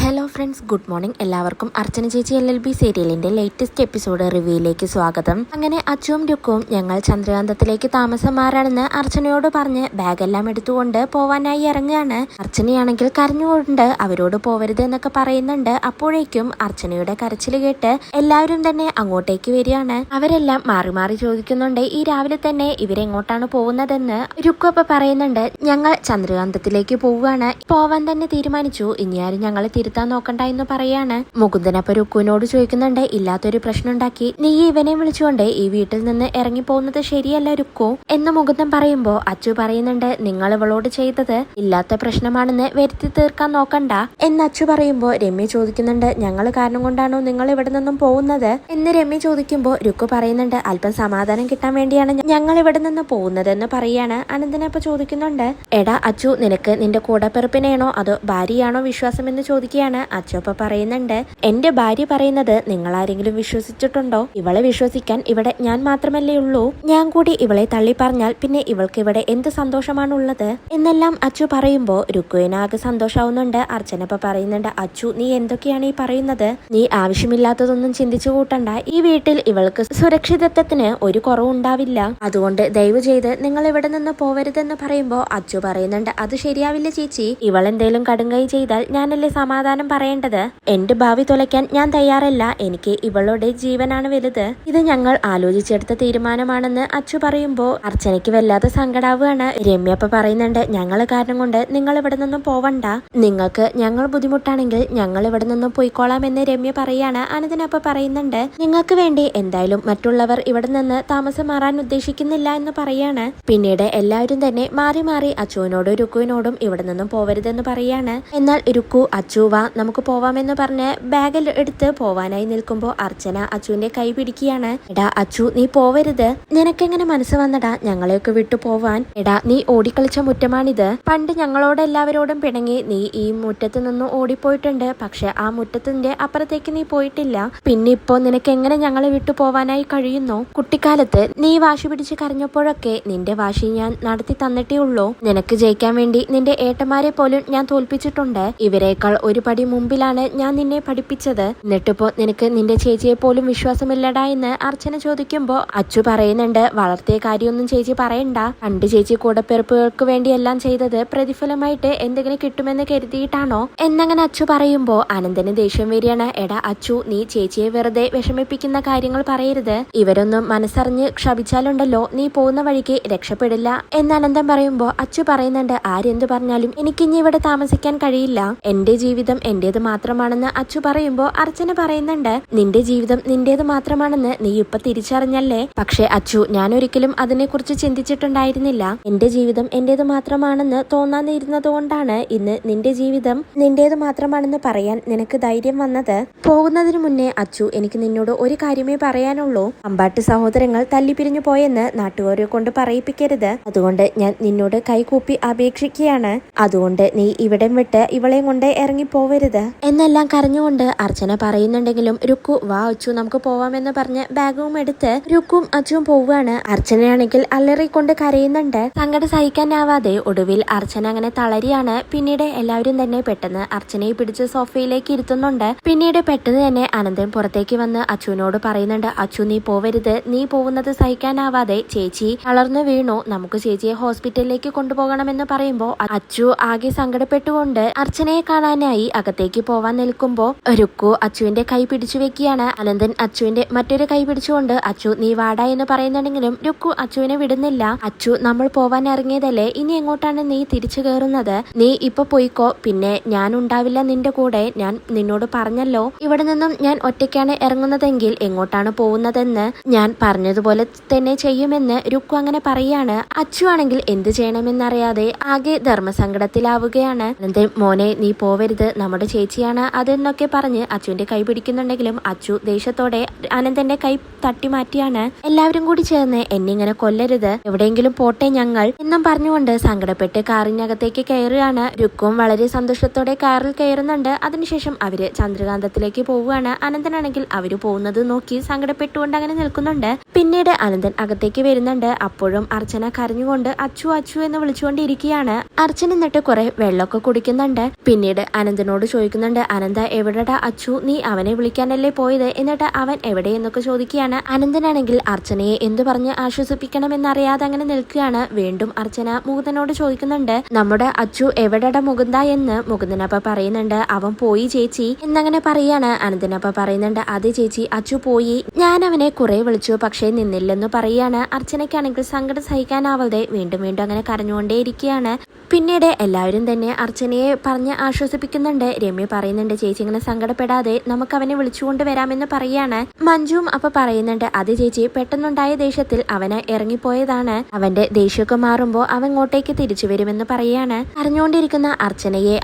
Hello friends, good morning. എല്ലാവർക്കും അർച്ചന ചേച്ചി LLB സീരിയലിന്റെ ലേറ്റസ്റ്റ് എപ്പിസോഡ് റിവ്യൂയിലേക്ക് സ്വാഗതം. അങ്ങനെ അച്ചുവും രുക്കും ഞങ്ങൾ ചന്ദ്രകാന്തത്തിലേക്ക് താമസം മാറാണെന്ന് അർച്ചനയോട് പറഞ്ഞ് ബാഗെല്ലാം എടുത്തുകൊണ്ട് പോവാനായി ഇറങ്ങുകയാണ്. അർച്ചനയാണെങ്കിൽ കരഞ്ഞുകൊണ്ട് അവരോട് പോവരുത് എന്നൊക്കെ പറയുന്നുണ്ട്. അപ്പോഴേക്കും അർച്ചനയുടെ കരച്ചിൽ കേട്ട് എല്ലാവരും തന്നെ അങ്ങോട്ടേക്ക് വരികയാണ്. അവരെല്ലാം മാറി മാറി ചോദിക്കുന്നുണ്ട് ഈ രാവിലെ തന്നെ ഇവരെങ്ങോട്ടാണ് പോകുന്നതെന്ന്. രുക്കു അപ്പൊ പറയുന്നുണ്ട് ഞങ്ങൾ ചന്ദ്രകാന്തത്തിലേക്ക് പോവുകയാണ്, പോവാൻ തന്നെ തീരുമാനിച്ചു, ഇനി ആരും ഞങ്ങളെ തിരുത്താൻ നോക്കണ്ട എന്ന് പറയാണ്. മുകുന്ദനപ്പ രുക്കുവിനോട് ചോദിക്കുന്നുണ്ട് ഇല്ലാത്തൊരു പ്രശ്നം ഉണ്ടാക്കി നീ ഇവനെ വിളിച്ചുകൊണ്ട് ഈ വീട്ടിൽ നിന്ന് ഇറങ്ങി പോകുന്നത് ശരിയല്ല രുക്കു എന്ന് മുകുന്ദൻ പറയുമ്പോ അച്ചു പറയുന്നുണ്ട് നിങ്ങൾ ഇവളോട് ചെയ്തത് ഇല്ലാത്ത പ്രശ്നമാണെന്ന് വരുത്തി തീർക്കാൻ നോക്കണ്ട എന്ന് അച്ചു പറയുമ്പോ രമ്യ ചോദിക്കുന്നുണ്ട് ഞങ്ങൾ കാരണം കൊണ്ടാണോ നിങ്ങൾ ഇവിടെ നിന്നും പോകുന്നത് എന്ന് രമ്യ ചോദിക്കുമ്പോ രുക്കു പറയുന്നുണ്ട് അല്പം സമാധാനം കിട്ടാൻ വേണ്ടിയാണ് ഞങ്ങൾ ഇവിടെ നിന്ന് പോകുന്നത് എന്ന് പറയാണ്. അനന്തനപ്പ ചോദിക്കുന്നുണ്ട് എടാ അച്ചു, നിനക്ക് നിന്റെ കൂടപ്പിറപ്പിനെയാണോ അതോ ഭാര്യയാണോ വിശ്വാസം എന്ന് ചോദിക്കുകയാണ്. അച്ചോപ്പ പറയുന്നുണ്ട് എന്റെ ഭാര്യ പറയുന്നത് നിങ്ങൾ ആരെങ്കിലും വിശ്വസിച്ചിട്ടുണ്ടോ? ഇവളെ വിശ്വസിക്കാൻ ഇവിടെ ഞാൻ മാത്രമല്ലേ ഉള്ളൂ, ഞാൻ കൂടി ഇവളെ തള്ളി പറഞ്ഞാൽ പിന്നെ ഇവൾക്ക് ഇവിടെ എന്ത് സന്തോഷമാണുള്ളത് എന്നെല്ലാം അച്ചു പറയുമ്പോ രുക്കുവിനാകെ സന്തോഷാവുന്നുണ്ട്. അർച്ചനപ്പ പറയുന്നുണ്ട് അച്ചു നീ എന്തൊക്കെയാണ് ഈ പറയുന്നത്? നീ ആവശ്യമില്ലാത്തതൊന്നും ചിന്തിച്ചു കൂട്ടണ്ട. ഈ വീട്ടിൽ ഇവൾക്ക് സുരക്ഷിതത്വത്തിന് ഒരു കുറവുണ്ടാവില്ല, അതുകൊണ്ട് ദയവ് ചെയ്ത് നിങ്ങൾ ഇവിടെ നിന്ന് പോവരുതെന്ന് പറയുമ്പോ അച്ചു പറയുന്നുണ്ട് അത് ശരിയാവില്ല ചേച്ചി, ഇവളെന്തേലും കടുങ്കൈ ചെയ്താൽ ഞാനല്ലേ സമാധാനം പറയേണ്ടത്. എന്റെ ഭാവി തുലയ്ക്കാൻ ഞാൻ തയ്യാറല്ല, എനിക്ക് ഇവളുടെ ജീവനാണ് വലുത്, ഇത് ഞങ്ങൾ ആലോചിച്ചെടുത്ത തീരുമാനമാണെന്ന് അച്ചു പറയുമ്പോ അർച്ചനയ്ക്ക് വല്ലാതെ സങ്കടാവുകയാണ്. രമ്യപ്പ പറയുന്നുണ്ട് ഞങ്ങൾ കാരണം കൊണ്ട് നിങ്ങൾ ഇവിടെ നിന്നും പോവണ്ട, നിങ്ങൾക്ക് ഞങ്ങൾ ബുദ്ധിമുട്ടാണെങ്കിൽ ഞങ്ങൾ ഇവിടെ നിന്നും പോയിക്കോളാം എന്ന് രമ്യ പറയാണ്. അനന്തനപ്പ പറയുന്നുണ്ട് നിങ്ങൾക്ക് വേണ്ടി എന്തായാലും മറ്റുള്ളവർ ഇവിടെ നിന്ന് താമസം മാറാൻ ഉദ്ദേശിക്കുന്നില്ല എന്ന് പറയാണ്. പിന്നീട് എല്ലാവരും തന്നെ മാറി മാറി അച്ചുവിനോടും രുക്കുവിനോടും ഇവിടെ നിന്നും പോവരുതെന്ന് പറയാണ്. എന്നാൽ രുക്കു അച്ചു വാ നമുക്ക് പോവാമെന്ന് പറഞ്ഞ് ബാഗിൽ എടുത്ത് പോവാനായി നിൽക്കുമ്പോ അർച്ചന അച്ചുവിന്റെ കൈ പിടിക്കുകയാണ്. എടാ അച്ചു നീ പോവരുത്, നിനക്കെങ്ങനെ മനസ്സ് വന്നടാ ഞങ്ങളെയൊക്കെ വിട്ടു പോവാൻ? എടാ നീ ഓടിക്കളിച്ച മുറ്റമാണിത്, പണ്ട് ഞങ്ങളോട് എല്ലാവരോടും പിണങ്ങി നീ ഈ മുറ്റത്ത് നിന്ന് ഓടിപ്പോയിട്ടുണ്ട്, പക്ഷെ ആ മുറ്റത്തിന്റെ അപ്പുറത്തേക്ക് നീ പോയിട്ടില്ല, പിന്നെ ഇപ്പോ നിനക്ക് എങ്ങനെ ഞങ്ങളെ വിട്ടു പോവാനായി കഴിയുന്നു? കുട്ടിക്കാലത്ത് നീ വാശി പിടിച്ച് കരഞ്ഞപ്പോഴൊക്കെ നിന്റെ വാശി ഞാൻ നടത്തി തന്നിട്ടേ ഉള്ളൂ, നിനക്ക് ജയിക്കാൻ വേണ്ടി നിന്റെ ഏട്ടന്മാരെ പോലും ഞാൻ തോൽപ്പിച്ചിട്ടുണ്ട്, ഇവരെക്കാൾ ഒരു പടി മുമ്പിലാണ് ഞാൻ നിന്നെ പഠിപ്പിച്ചത്, എന്നിട്ടിപ്പോ നിനക്ക് നിന്റെ ചേച്ചിയെ പോലും വിശ്വാസമില്ലടാ എന്ന് അർച്ചന ചോദിക്കുമ്പോ അച്ചു പറയുന്നുണ്ട് വളർത്തിയ കാര്യമൊന്നും ചേച്ചി പറയണ്ട, പണ്ട് ചേച്ചി കൂടപ്പിറപ്പുകൾക്ക് വേണ്ടി എല്ലാം ചെയ്തത് പ്രതിഫലമായിട്ട് എന്തെങ്കിലും കിട്ടുമെന്ന് കരുതിയിട്ടാണോ എന്നങ്ങനെ അച്ചു പറയുമ്പോ അനന്തന് ദേഷ്യം വരികയാണ്. എടാ അച്ചു നീ ചേച്ചിയെ വെറുതെ വിഷമിപ്പിക്കുന്ന കാര്യങ്ങൾ പറയരുത്, ഇവരൊന്നും മനസ്സറിഞ്ഞ് ക്ഷപിച്ചാലുണ്ടല്ലോ നീ പോകുന്ന വഴിക്ക് രക്ഷപ്പെടില്ല എന്ന് അനന്തൻ പറയുമ്പോ അച്ചു പറയുന്നുണ്ട് ആരെന്തു പറഞ്ഞാലും എനിക്കിനി ഇവിടെ താമസിക്കാൻ കഴിയില്ല, എന്റെ ജീവിതം എന്റേത് മാത്രമാണെന്ന് അച്ചു പറയുമ്പോ അർച്ചന പറയുന്നുണ്ട് നിന്റെ ജീവിതം നിന്റേത് മാത്രമാണെന്ന് നീ ഇപ്പൊ തിരിച്ചറിഞ്ഞല്ലേ, പക്ഷെ അച്ചു ഞാൻ ഒരിക്കലും അതിനെക്കുറിച്ച് ചിന്തിച്ചിട്ടുണ്ടായിരുന്നില്ല, എന്റെ ജീവിതം എന്റേത് മാത്രമാണെന്ന് തോന്നാതിരുന്നത് കൊണ്ടാണ് ഇന്ന് നിന്റെ ജീവിതം നിന്റേത് മാത്രമാണെന്ന് പറയാൻ നിനക്ക് ധൈര്യം വന്നത്. പോകുന്നതിന് മുന്നേ അച്ചു എനിക്ക് നിന്നോട് ഒരു കാര്യമേ പറയാനുള്ളൂ, അമ്പാട്ട് സഹോദരങ്ങൾ തല്ലിപ്പിരിഞ്ഞു പോയെന്ന് നാട്ടുകാരെ കൊണ്ട് പറയിപ്പിക്കരുത്, അതുകൊണ്ട് ഞാൻ നിന്നോട് കൈകൂപ്പി അപേക്ഷിക്കുകയാണ്, അതുകൊണ്ട് നീ ഇവിടം വിട്ട് ഇവളെയും കൊണ്ട് ഇറങ്ങിപ്പോവരുത് എന്നെല്ലാം കരഞ്ഞുകൊണ്ട് അർച്ചന പറയുന്നുണ്ടെങ്കിലും രുക്കു വാ അച്ചു നമുക്ക് പോവാമെന്ന് പറഞ്ഞ് ബാഗും എടുത്ത് രുക്കും അച്ചുവും പോവുകയാണ്. അർച്ചനയാണെങ്കിൽ അലറിക്കൊണ്ട് കരയുന്നുണ്ട്. സങ്കടം സഹിക്കാനാവാതെ ഒടുവിൽ അർച്ചന അങ്ങനെ തളരിയാണ്. പിന്നീട് എല്ലാവരും തന്നെ പെട്ടെന്ന് അർച്ചനയെ പിടിച്ച് സോഫയിലേക്ക് ഇരുത്തുന്നുണ്ട്. പിന്നീട് പെട്ടെന്ന് തന്നെ അനന്തൻ പുറത്തേക്ക് വന്ന് അച്ചുവിനോട് പറയുന്നുണ്ട് അച്ചു നീ പോവരുത്, നീ പോകുന്നത് സഹിക്കാനാവാതെ ചേച്ചി തളർന്നു വീണു, നമുക്ക് ചേച്ചിയെ ഹോസ്പിറ്റലിലേക്ക് കൊണ്ടുപോകണമെന്ന് പറയുമ്പോ അച്ചു ആകെ സങ്കടപ്പെട്ടുകൊണ്ട് അർച്ചനയെ കാണാനായി അകത്തേക്ക് പോവാൻ നിൽക്കുമ്പോ രുക്കു അച്ചുവിന്റെ കൈ പിടിച്ചു വെക്കുകയാണ്. അനന്തൻ അച്ചുവിന്റെ മറ്റൊരു കൈ പിടിച്ചുകൊണ്ട് അച്ചു നീ വാടാ എന്ന് പറയുന്നുണ്ടെങ്കിലും രുക്കു അച്ചുവിനെ വിടുന്നില്ല. അച്ചു നമ്മൾ പോവാൻ ഇറങ്ങിയതല്ലേ, ഇനി എങ്ങോട്ടാണ് നീ തിരിച്ചു കയറുന്നത്? നീ ഇപ്പൊ പോയിക്കോ, പിന്നെ ഞാൻ ഉണ്ടാവില്ല നിന്റെ കൂടെ, ഞാൻ നിന്നോട് പറഞ്ഞല്ലോ ഇവിടെ നിന്നും ഞാൻ ഒറ്റയ്ക്കാണ് ഇറങ്ങുന്നതെങ്കിൽ എങ്ങോട്ടാണ് പോകുന്നതെന്ന് ഞാൻ പറഞ്ഞതുപോലെ തന്നെ ചെയ്യുമെന്ന് രുക്കു അങ്ങനെ പറയാണ്. അച്ചു ആണെങ്കിൽ എന്ത് ചെയ്യണമെന്നറിയാതെ ആകെ ധർമ്മസങ്കടത്തിലാവുകയാണ്. അനന്തൻ മോനെ നീ പോവരുത്, നമ്മുടെ ചേച്ചിയാണ് അതെന്നൊക്കെ പറഞ്ഞ് അച്ചുവിന്റെ കൈ പിടിക്കുന്നുണ്ടെങ്കിലും അച്ചു ദേഷ്യത്തോടെ അനന്തന്റെ കൈ തട്ടി മാറ്റിയാണ്. എല്ലാവരും കൂടി ചേർന്ന് എന്നെ ഇങ്ങനെ കൊല്ലരുത്, എവിടെയെങ്കിലും പോട്ടെ ഞങ്ങൾ എന്നും പറഞ്ഞുകൊണ്ട് സങ്കടപ്പെട്ട് കാറിനകത്തേക്ക് കയറുകയാണ്. രുക്കും വളരെ സന്തോഷത്തോടെ കാറിൽ കയറുന്നുണ്ട്. അതിനുശേഷം അവര് ചന്ദ്രകാന്തത്തിലേക്ക് പോവുകയാണ്. അനന്തനാണെങ്കിൽ അവര് പോകുന്നത് നോക്കി സങ്കടപ്പെട്ടുകൊണ്ട് അങ്ങനെ നിൽക്കുന്നുണ്ട്. പിന്നീട് അനന്തൻ അകത്തേക്ക് വരുന്നുണ്ട്. അപ്പോഴും അർച്ചന കരഞ്ഞുകൊണ്ട് അച്ചു അച്ചു എന്ന് വിളിച്ചുകൊണ്ടിരിക്കുകയാണ്. അർച്ചന എന്നിട്ട് കുറെ വെള്ളമൊക്കെ കുടിക്കുന്നുണ്ട്. പിന്നീട് അനന്തനോട് അനന്തനോട് ചോദിക്കുന്നുണ്ട്, അനന്ത എവിടെടാ അച്ചു, നീ അവനെ വിളിക്കാനല്ലേ പോയത്, എന്നിട്ട് അവൻ എവിടെ എന്നൊക്കെ ചോദിക്കുകയാണ്. അനന്തനാണെങ്കിൽ അർച്ചനയെ എന്തു പറഞ്ഞ് ആശ്വസിപ്പിക്കണമെന്നറിയാതെ അങ്ങനെ നിൽക്കുകയാണ്. വീണ്ടും അർച്ചന മുകുന്ദനോട് ചോദിക്കുന്നുണ്ട്, നമ്മുടെ അച്ചു എവിടെടാ മുകുന്ദ എന്ന്. മുകുന്ദനപ്പ പറയുന്നുണ്ട്, അവൻ പോയി ചേച്ചി എന്നങ്ങനെ പറയാണ്. അനന്തനപ്പ പറയുന്നുണ്ട്, അതെ ചേച്ചി, അച്ചു പോയി, ഞാൻ അവനെ കുറെ വിളിച്ചു, പക്ഷേ നിന്നില്ലെന്ന് പറയാണ്. അർച്ചനയ്ക്കാണെങ്കിൽ സങ്കടം സഹിക്കാനാവാതെ വീണ്ടും വീണ്ടും അങ്ങനെ കരഞ്ഞുകൊണ്ടേയിരിക്കുകയാണ്. പിന്നീട് എല്ലാവരും തന്നെ അർച്ചനയെ പറഞ്ഞ് ആശ്വസിപ്പിക്കുന്നുണ്ട്. രമ്യ പറയുന്നുണ്ട്, ചേച്ചി ഇങ്ങനെ സങ്കടപ്പെടാതെ നമുക്ക് അവനെ വിളിച്ചുകൊണ്ട് വരാമെന്ന് പറയാണ്. മഞ്ജുവും അപ്പൊ പറയുന്നുണ്ട്, അത് ചേച്ചി പെട്ടെന്നുണ്ടായ ദേഷ്യത്തിൽ അവന് ഇറങ്ങിപ്പോയതാണ്, അവന്റെ ദേഷ്യമൊക്കെ മാറുമ്പോ അവൻ ഇങ്ങോട്ടേക്ക് തിരിച്ചു വരുമെന്ന് പറയാണ്. അറിഞ്ഞുകൊണ്ടിരിക്കുന്ന അർച്ചനയെ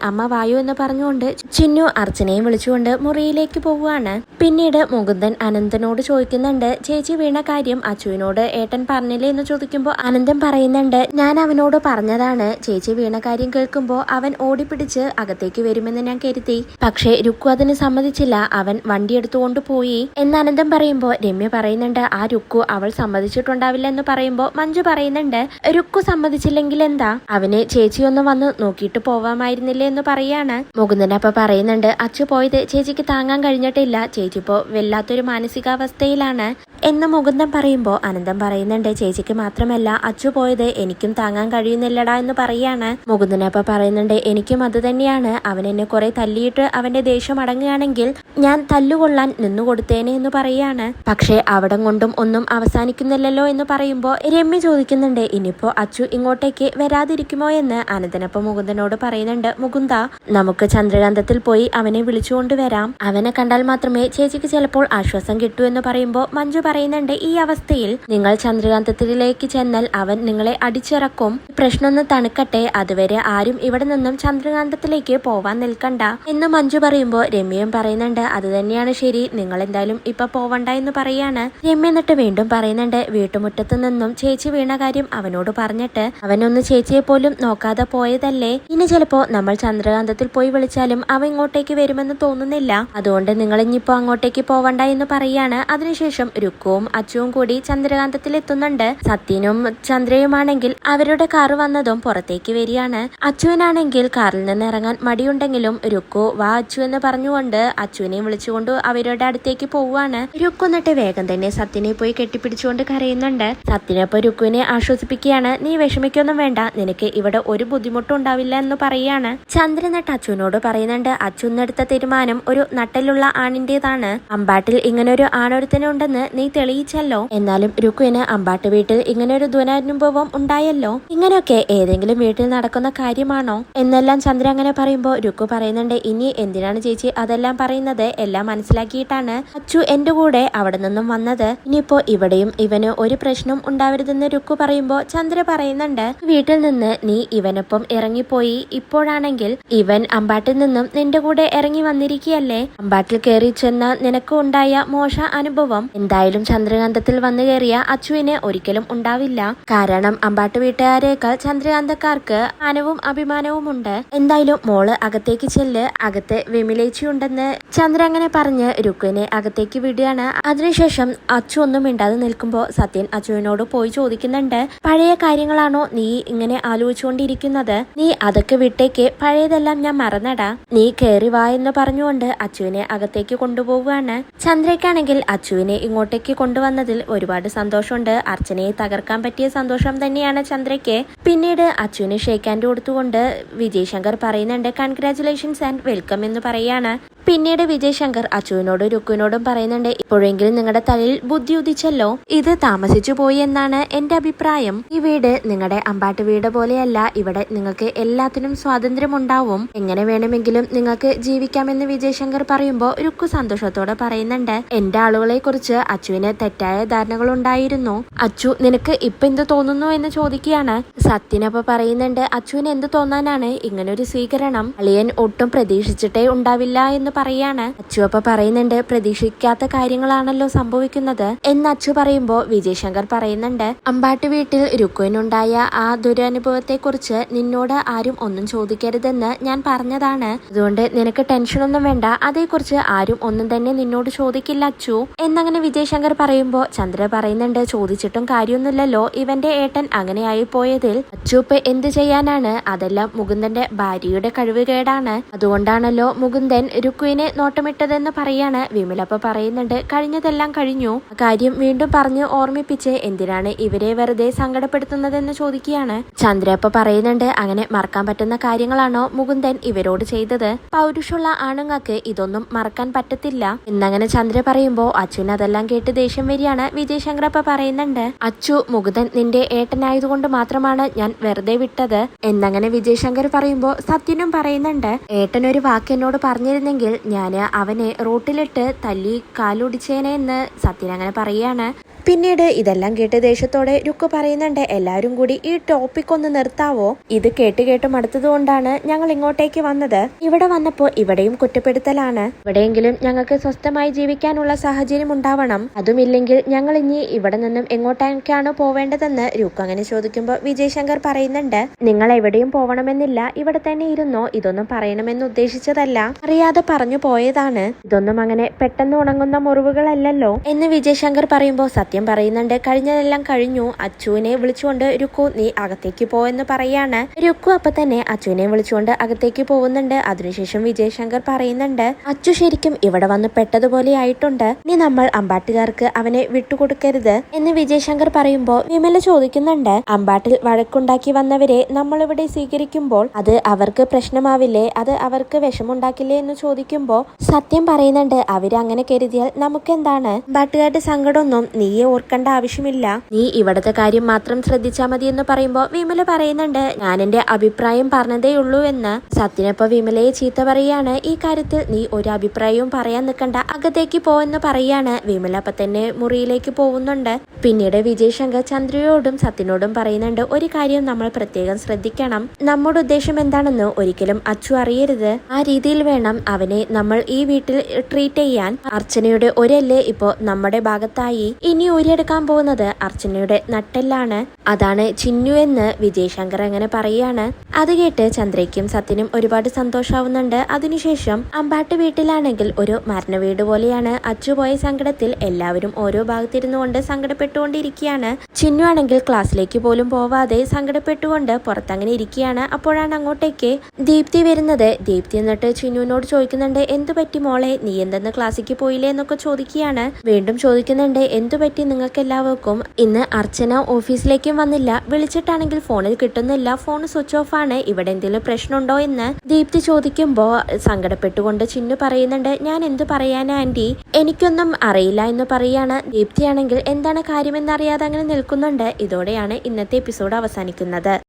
അമ്മ വായു എന്ന് പറഞ്ഞുകൊണ്ട് ചിന്നു അർച്ചനയെ വിളിച്ചുകൊണ്ട് മുറിയിലേക്ക് പോവുകയാണ്. പിന്നീട് മുകുന്ദൻ അനന്തനോട് ചോദിക്കുന്നുണ്ട്, ചേച്ചി വീണ കാര്യം അച്ചുവിനോട് ഏട്ടൻ പറഞ്ഞില്ലേ എന്ന് ചോദിക്കുമ്പോൾ അനന്തൻ പറയുന്നുണ്ട്, ഞാൻ അവനോട് പറഞ്ഞതാണ്, ചേച്ചി വീണ കാര്യം കേൾക്കുമ്പോൾ അവൻ ഓടിപ്പിടിച്ച് അകത്തേക്ക് വരുമെന്ന് ഞാൻ കരുതി, പക്ഷേ രുക്കു അതിന് സമ്മതിച്ചില്ല, അവൻ വണ്ടി എടുത്തുകൊണ്ട് പോയി എന്ന് അനന്തൻ പറയുമ്പോൾ രമ്യ പറയുന്നുണ്ട്, ആ രുക്കു അവൾ സമ്മതിച്ചിട്ടുണ്ടാവില്ല എന്ന് പറയുമ്പോൾ മഞ്ജു പറയുന്നുണ്ട്, രുക്കു സമ്മതിച്ചില്ലെങ്കിൽ എന്താ, അവന് ചേച്ചി ഒന്ന് വന്ന് നോക്കിയിട്ട് പോവാമായിരുന്നില്ലേ എന്ന് പറയാണ്. മുകുന്ദൻ അപ്പൊ പറയുന്നുണ്ട്, അച്ചു പോയത് ചേച്ചിക്ക് താങ്ങാൻ കഴിഞ്ഞിട്ടില്ല, ചേച്ചി ഇപ്പോ വല്ലാത്തൊരു മാനസികാവസ്ഥയിലാണ് എന്ന് മുകുന്ദൻ പറയുമ്പോൾ അനന്തൻ പറയുന്നുണ്ട്, ചേച്ചിക്ക് മാത്രമല്ല അച്ചു പോയത് എനിക്കും താങ്ങാൻ കഴിയുന്നില്ലടാ എന്ന് പറയാണ്. മുകുന്ദനപ്പ പറയുന്നുണ്ട്, എനിക്കും അത് തന്നെയാണ്, അവൻ എന്നെ കുറെ തല്ലിയിട്ട് അവന്റെ ദേഷ്യം അടങ്ങുകയാണെങ്കിൽ ഞാൻ തല്ലുകൊള്ളാൻ നിന്നുകൊടുത്തേനെ എന്ന് പറയാണ്. പക്ഷേ അവിടം കൊണ്ടും ഒന്നും അവസാനിക്കുന്നില്ലല്ലോ എന്ന് പറയുമ്പോൾ രമ്യ ചോദിക്കുന്നുണ്ട്, ഇനിയിപ്പോ അച്ചു ഇങ്ങോട്ടേക്ക് വരാതിരിക്കുമോ എന്ന്. അനന്തനപ്പ മുകുന്ദനോട് പറയുന്നുണ്ട്, മുകുന്ദ, നമുക്ക് ചന്ദ്രകാന്തത്തിൽ പോയി അവനെ വിളിച്ചുകൊണ്ട് വരാം, അവനെ കണ്ടാൽ മാത്രമേ ചേച്ചിക്ക് ചിലപ്പോൾ ആശ്വാസം കിട്ടൂ എന്ന് പറയുമ്പോൾ മഞ്ജു പറയുന്നുണ്ട്, ഈ അവസ്ഥയിൽ നിങ്ങൾ ചന്ദ്രകാന്തത്തിലേക്ക് ചെന്നാൽ അവൻ നിങ്ങളെ അടിച്ചിറക്കും, പ്രശ്നമൊന്ന് തണുക്കട്ടെ, അതുവരെ ആരും ഇവിടെ നിന്നും ചന്ദ്രകാന്തത്തിലേക്ക് പോവാൻ നിൽക്കണ്ട എന്ന് മഞ്ജു പറയുമ്പോൾ രമ്യയും പറയുന്നുണ്ട്, അത് തന്നെയാണ് ശരി, നിങ്ങൾ എന്തായാലും ഇപ്പൊ പോവണ്ട എന്ന് പറയാണ്. രമ്യ എന്നിട്ട് വീണ്ടും പറയുന്നുണ്ട്, വീട്ടുമുറ്റത്ത് നിന്നും ചേച്ചി വീണ കാര്യം അവനോട് പറഞ്ഞിട്ട് അവനൊന്ന് ചേച്ചിയെ പോലും നോക്കാതെ പോയതല്ലേ, ഇനി ചിലപ്പോ നമ്മൾ ചന്ദ്രകാന്തത്തിൽ പോയി വിളിച്ചാലും അവൻ ഇങ്ങോട്ടേക്ക് വരുമെന്ന് തോന്നുന്നില്ല, അതുകൊണ്ട് നിങ്ങൾ ഇനിയിപ്പോ അങ്ങോട്ടേക്ക് പോവണ്ട എന്ന് പറയാണ്. അതിനുശേഷം രുക്കുവും അച്ചുവും കൂടി ചന്ദ്രകാന്തത്തിൽ എത്തുന്നുണ്ട്. സത്യനും ചന്ദ്രയുമാണെങ്കിൽ അവരുടെ കാറ് വന്നതും പുറത്തേക്ക് വരികയാണ്. അച്ചുവിനാണെങ്കിൽ കാറിൽ നിന്ന് ഇറങ്ങാൻ മടിയുണ്ടെങ്കിലും രുക്കു വാ അച്ചു എന്ന് പറഞ്ഞുകൊണ്ട് അച്ചുവിനെ വിളിച്ചുകൊണ്ട് അവരുടെ അടുത്തേക്ക് പോവുകയാണ്. രുക്കു എന്നിട്ട് വേഗം തന്നെ സത്യനെ പോയി കെട്ടിപ്പിടിച്ചുകൊണ്ട് കരയുന്നുണ്ട്. സത്യനൊപ്പം രുക്കുവിനെ ആശ്വസിപ്പിക്കുകയാണ്, നീ വിഷമിക്കൊന്നും വേണ്ട, നിനക്ക് ഇവിടെ ഒരു ബുദ്ധിമുട്ടും ഉണ്ടാവില്ല എന്ന് പറയാണ്. ചന്ദ്രൻ എന്നിട്ട് അച്ചുവിനോട് പറയുന്നുണ്ട്, അച്ചു ഇന്നെടുത്ത തീരുമാനം ഒരു നട്ടലുള്ള ആണിന്റേതാണ്, അമ്പാട്ടിൽ ഇങ്ങനൊരു ആണൊരുത്തനുണ്ടെന്ന് നീ തെളിയിച്ചല്ലോ, എന്നാലും രുക്കുവിന് അമ്പാട്ട് വീട്ടിൽ ഇങ്ങനൊരു ദുരനുഭവം ഉണ്ടായല്ലോ, ഇങ്ങനെയൊക്കെ ഏതെങ്കിലും വീട്ടിൽ നടക്കുന്ന കാര്യമാണോ എന്നെല്ലാം ചന്ദ്ര അങ്ങനെ പറയുമ്പോൾ രുക്കു പറയുന്നുണ്ട്, ഇനി എന്തിനാണ് ചേച്ചി അതെല്ലാം പറയുന്നത്, എല്ലാം മനസ്സിലാക്കിയിട്ടാണ് അച്ചു എന്റെ കൂടെ അവിടെ നിന്നും വന്നത്, ഇനിയിപ്പോ ഇവിടെയും ഇവന് ഒരു പ്രശ്നം ഉണ്ടാവരുതെന്ന് രുക്കു പറയുമ്പോൾ ചന്ദ്ര പറയുന്നുണ്ട്, വീട്ടിൽ നിന്ന് നീ ഇവനൊപ്പം ഇറങ്ങിപ്പോയി, ഇപ്പോഴാണെങ്കിൽ ഇവൻ അമ്പാട്ടിൽ നിന്നും നിന്റെ കൂടെ ഇറങ്ങി വന്നിരിക്കുകയല്ലേ, അമ്പാട്ടിൽ കയറി ചെന്ന നിനക്ക് ഉണ്ടായ മോശ അനുഭവം എന്തായാലും ചന്ദ്രകാന്തത്തിൽ വന്നു കയറിയ അച്ചുവിന് ഒരിക്കലും ഉണ്ടാവില്ല, കാരണം അമ്പാട്ട് വീട്ടുകാരേക്കാൾ ചന്ദ്രകാന്തക്കാർക്ക് മാനവും അഭിമാനവും ഉണ്ട്, എന്തായാലും മോള് അകത്തേക്ക് ചെല്ല്, അകത്ത് വിമിലേച്ചിയുണ്ടെന്ന് ചന്ദ്ര അങ്ങനെ പറഞ്ഞ് രുക്കുവിനെ അകത്തേക്ക് വിടുകയാണ്. അതിനുശേഷം അച്ചു ഒന്നും മിണ്ടാതെ നിൽക്കുമ്പോൾ സത്യൻ അച്ചുവിനോട് പോയി ചോദിക്കുന്നുണ്ട്, പഴയ കാര്യങ്ങളാണോ നീ ഇങ്ങനെ ആലോചിച്ചുകൊണ്ടിരിക്കുന്നത്, നീ അതൊക്കെ വിട്ടേക്ക്, പഴയതെല്ലാം ഞാൻ മറന്നടാ, നീ കേറി വാ എന്ന് പറഞ്ഞുകൊണ്ട് അച്ചുവിനെ അകത്തേക്ക് കൊണ്ടുപോവുകയാണ്. ചന്ദ്രയ്ക്കാണെങ്കിൽ അച്ചുവിനെ ഇങ്ങോട്ടേക്ക് കൊണ്ടുവന്നതിൽ ഒരുപാട് സന്തോഷമുണ്ട്, അർച്ചനയെ തകർക്കാൻ പറ്റിയ സന്തോഷം തന്നെയാണ് ചന്ദ്രയ്ക്ക്. പിന്നീട് അച്ചുവിന് ഷേക്ക് ഹാൻഡ് കൊടുത്തുകൊണ്ട് വിജയ് ശങ്കർ പറയുന്നുണ്ട്, കൺഗ്രാറ്റുലേഷൻസ് ആൻഡ് വെൽക്കം എന്ന് പറയാണ്. പിന്നീട് വിജയ് ശങ്കർ അച്ചുവിനോടും രുക്കുവിനോടും പറയുന്നുണ്ട്, ഇപ്പോഴെങ്കിലും നിങ്ങളുടെ തലയിൽ ബുദ്ധി ഉദിച്ചല്ലോ, ഇത് താമസിച്ചു പോയി എന്നാണ് എന്റെ അഭിപ്രായം, ഈ വീട് നിങ്ങളുടെ അമ്പാട്ട് വീട് പോലെയല്ല, ഇവിടെ നിങ്ങൾക്ക് എല്ലാത്തിനും സ്വാതന്ത്ര്യം ഉണ്ടാവും, എങ്ങനെ വേണമെങ്കിലും നിങ്ങൾക്ക് ജീവിക്കാമെന്ന് വിജയ് ശങ്കർ പറയുമ്പോൾ രുക്കു സന്തോഷത്തോടെ പറയുന്നുണ്ട്, എന്റെ ആളുകളെ കുറിച്ച് അച്ചുവിന് തെറ്റായ ധാരണകൾ ഉണ്ടായിരുന്നു, അച്ചു നിനക്ക് ഇപ്പൊ എന്ത് തോന്നുന്നു എന്ന് ചോദിക്കുകയാണ്. സത്യനപ്പ പറയുന്നുണ്ട്, അച്ചുവിന് എന്ത് തോന്നാനാണ്, ഇങ്ങനൊരു സ്വീകരണം അളിയൻ ഒട്ടും പ്രതീക്ഷിച്ചിട്ടേ ഉണ്ടാവില്ല എന്ന് പറയാണ്. അച്ചു അപ്പൊ പറയുന്നുണ്ട്, പ്രതീക്ഷിക്കാത്ത കാര്യങ്ങളാണല്ലോ സംഭവിക്കുന്നത് എന്ന് അച്ചു പറയുമ്പോ വിജയശങ്കർ പറയുന്നുണ്ട്, അമ്പാട്ട് വീട്ടിൽ രുക്കുവിനുണ്ടായ ആ ദുരനുഭവത്തെ കുറിച്ച് നിന്നോട് ആരും ഒന്നും ചോദിക്കരുതെന്ന് ഞാൻ പറഞ്ഞതാണ്. അതുകൊണ്ട് നിനക്ക് ടെൻഷനൊന്നും വേണ്ട, അതേക്കുറിച്ച് ആരും ഒന്നും തന്നെ നിന്നോട് ചോദിക്കില്ല അച്ചു എന്നങ്ങനെ വിജയശങ്കർ പറയുമ്പോ ചന്ദ്ര പറയുന്നുണ്ട്, ചോദിച്ചിട്ടും കാര്യമൊന്നുമില്ലല്ലോ, ഇവന്റെ ഏട്ടൻ അങ്ങനെയായി പോയതിൽ അച്ചു ഇപ്പൊ എന്ത് ചെയ്യാനാണ്, അതെല്ലാം മുകുന്ദന്റെ ഭാര്യയുടെ കഴിവുകേടാണ്, അതുകൊണ്ടാണല്ലോ മുകുന്ദൻ രുക്കുവിനെ നോട്ടമിട്ടതെന്ന് പറയാണ്. വിമലപ്പ പറയുന്നുണ്ട്, കഴിഞ്ഞതെല്ലാം കഴിഞ്ഞു, കാര്യം വീണ്ടും പറഞ്ഞ് ഓർമ്മിപ്പിച്ച് എന്തിനാണ് ഇവരെ വെറുതെ സങ്കടപ്പെടുത്തുന്നതെന്ന് ചോദിക്കുകയാണ്. ചന്ദ്രപ്പ പറയുന്നുണ്ട്, അങ്ങനെ മറക്കാൻ പറ്റുന്ന കാര്യങ്ങളാണോ മുകുന്ദൻ ഇവരോട് ചെയ്തത്, പൗരുഷുള്ള ആണുങ്ങൾക്ക് ഇതൊന്നും മറക്കാൻ പറ്റത്തില്ല എന്നങ്ങനെ ചന്ദ്ര പറയുമ്പോ അച്ഛന് അതെല്ലാം കേട്ട് ദേഷ്യം വരികയാണ്. വിജയശങ്കറപ്പ പറയുന്നുണ്ട്, അച്ചു മുകുന്ദൻ നിന്റെ ഏട്ടനായതുകൊണ്ട് മാത്രമാണ് ഞാൻ വെറുതെ വിട്ടത് എന്നങ്ങനെ വിജയശങ്കർ പറയുമ്പോ സത്യനും പറയുന്നുണ്ട്, ഏട്ടൻ ഒരു വാക്ക് എന്നോട് പറഞ്ഞിരുന്നെങ്കിൽ ഞാൻ അവനെ റോട്ടിലിട്ട് തല്ലി കാലൊടിച്ചേനെ എന്ന് സത്യൻ അങ്ങനെ പറയാണ്. പിന്നീട് ഇതെല്ലാം കേട്ട് ദേഷ്യത്തോടെ രുക്കു പറയുന്നുണ്ട്, എല്ലാവരും കൂടി ഈ ടോപ്പിക് ഒന്ന് നിർത്താവോ, ഇത് കേട്ട് മടുത്തതുകൊണ്ടാണ് ഞങ്ങൾ ഇങ്ങോട്ടേക്ക് വന്നത്, ഇവിടെ വന്നപ്പോ ഇവിടെയും കുറ്റപ്പെടുത്തലാണ്, ഇവിടെയെങ്കിലും ഞങ്ങൾക്ക് സ്വസ്ഥമായി ജീവിക്കാനുള്ള സാഹചര്യം ഉണ്ടാവണം, അതുമില്ലെങ്കിൽ ഞങ്ങൾ ഇനി ഇവിടെ നിന്നും എങ്ങോട്ടേക്കാണ് പോവേണ്ടതെന്ന് രുക്കു അങ്ങനെ ചോദിക്കുമ്പോൾ വിജയശങ്കർ പറയുന്നുണ്ട്, നിങ്ങൾ എവിടെയും പോവണമെന്നില്ല, ഇവിടെ തന്നെ ഇരുന്നോ, ഇതൊന്നും പറയണമെന്ന് ഉദ്ദേശിച്ചതല്ല, അറിയാതെ പറഞ്ഞു പോയതാണ്, ഇതൊന്നും അങ്ങനെ പെട്ടെന്ന് ഉണങ്ങുന്ന മുറിവുകളല്ലല്ലോ എന്ന് വിജയശങ്കർ പറയുമ്പോൾ സത്യം പറയുന്നുണ്ട്, കഴിഞ്ഞതെല്ലാം കഴിഞ്ഞു, അച്ചുവിനെ വിളിച്ചുകൊണ്ട് രുക്കു നീ അകത്തേക്ക് പോവെന്ന് പറയാണ്. രുക്കു അപ്പൊ തന്നെ അച്ചുവിനെ വിളിച്ചുകൊണ്ട് അകത്തേക്ക് പോകുന്നുണ്ട്. അതിനുശേഷം വിജയശങ്കർ പറയുന്നുണ്ട്, അച്ചു ശരിക്കും ഇവിടെ വന്ന് പെട്ടതുപോലെ ആയിട്ടുണ്ട്, നീ നമ്മൾ അമ്പാട്ടുകാർക്ക് അവനെ വിട്ടുകൊടുക്കരുത് എന്ന് വിജയശങ്കർ പറയുമ്പോ വിമല ചോദിക്കുന്നുണ്ട്, അമ്പാട്ടിൽ വഴക്കുണ്ടാക്കി വന്നവരെ നമ്മളിവിടെ സ്വീകരിക്കുമ്പോൾ അത് അവർക്ക് പ്രശ്നമാവില്ലേ, അത് അവർക്ക് വിഷമുണ്ടാക്കില്ലേ എന്ന് ചോദിക്കുമ്പോ സത്യം പറയുന്നുണ്ട്, അവരങ്ങനെ കരുതിയാൽ നമുക്കെന്താണ്, അമ്പാട്ടുകാരുടെ സങ്കടമൊന്നും നീയെ ഓർക്കേണ്ട ആവശ്യമില്ല, നീ ഇവിടത്തെ കാര്യം മാത്രം ശ്രദ്ധിച്ചാൽ മതി എന്ന് പറയുമ്പോ വിമല പറയുന്നുണ്ട്, ഞാൻ എന്റെ അഭിപ്രായം പറഞ്ഞതേ ഉള്ളൂ എന്ന്. സത്യനപ്പ വിമലയെ ചീത്ത പറയാണ്, ഈ കാര്യത്തിൽ നീ ഒരു അഭിപ്രായവും പറയാൻ നിൽക്കണ്ട, അകത്തേക്ക് പോവെന്ന് പറയാണ്. വിമല അപ്പൊ തന്നെ മുറിയിലേക്ക് പോകുന്നുണ്ട്. പിന്നീട് വിജയശങ്കർ ചന്ദ്രയോടും സത്യനോടും പറയുന്നുണ്ട്, ഒരു കാര്യം നമ്മൾ പ്രത്യേകം ശ്രദ്ധിക്കണം, നമ്മുടെ ഉദ്ദേശം എന്താണെന്ന് ഒരിക്കലും അച്ചു അറിയരുത്, ആ രീതിയിൽ വേണം അവനെ നമ്മൾ ഈ വീട്ടിൽ ട്രീറ്റ് ചെയ്യാൻ. അർച്ചനയുടെ ഒരല്ലേ ഇപ്പോ നമ്മുടെ ഭാഗത്തായി, ഇനി ഊരിയെടുക്കാൻ പോകുന്നത് അർച്ചനയുടെ നട്ടെല്ലാണ്, അതാണ് ചിന്നു എന്ന് വിജയശങ്കർ അങ്ങനെ പറയാണ്. അത് കേട്ട് ചന്ദ്രയ്ക്കും സത്യനും ഒരുപാട് സന്തോഷാവുന്നുണ്ട്. അതിനുശേഷം അമ്പാട്ട് വീട്ടിലാണെങ്കിൽ ഒരു മരണ വീട് പോലെയാണ്. അച്ചു പോയ സങ്കടത്തിൽ എല്ലാവരും ഓരോ ഭാഗത്തിരുന്നു കൊണ്ട് സങ്കടപ്പെട്ടുകൊണ്ടിരിക്കുകയാണ്. ചിന്നു ആണെങ്കിൽ ക്ലാസ്സിലേക്ക് പോലും പോവാതെ സങ്കടപ്പെട്ടുകൊണ്ട് പുറത്തങ്ങനെ ഇരിക്കുകയാണ്. അപ്പോഴാണ് അങ്ങോട്ടേക്ക് ദീപ്തി വരുന്നത്. ദീപ്തി എന്നിട്ട് ചിന്നുവിനോട് ചോദിക്കുന്നുണ്ട്, എന്തു പറ്റി മോളെ, നീ എന്തെന്ന് ക്ലാസ്സിലേക്ക് പോയില്ലേ എന്നൊക്കെ ചോദിക്കുകയാണ്. വീണ്ടും ചോദിക്കുന്നുണ്ട്, എന്തു പറ്റി നിങ്ങൾക്ക് എല്ലാവർക്കും, ഇന്ന് അർച്ചന ഓഫീസിലേക്കും വന്നില്ല, വിളിച്ചിട്ടാണെങ്കിൽ ഫോണിൽ കിട്ടുന്നില്ല, ഫോൺ സ്വിച്ച് ഓഫ് ആണ്, ഇവിടെ എന്തെങ്കിലും പ്രശ്നമുണ്ടോ എന്ന് ദീപ്തി ചോദിക്കുമ്പോ സങ്കടപ്പെട്ടുകൊണ്ട് ചിന്നു പറയുന്നുണ്ട്, ഞാൻ എന്ത് പറയാനാ ആന്റി, എനിക്കൊന്നും അറിയില്ല എന്ന് പറയാണ്. ദീപ്തിയാണെങ്കിൽ എന്താണ് കാര്യമെന്നറിയാതെ അങ്ങനെ നിൽക്കുന്നുണ്ട്. ഇതോടെയാണ് ഇന്നത്തെ എപ്പിസോഡ് അവസാനിക്കുന്നത്.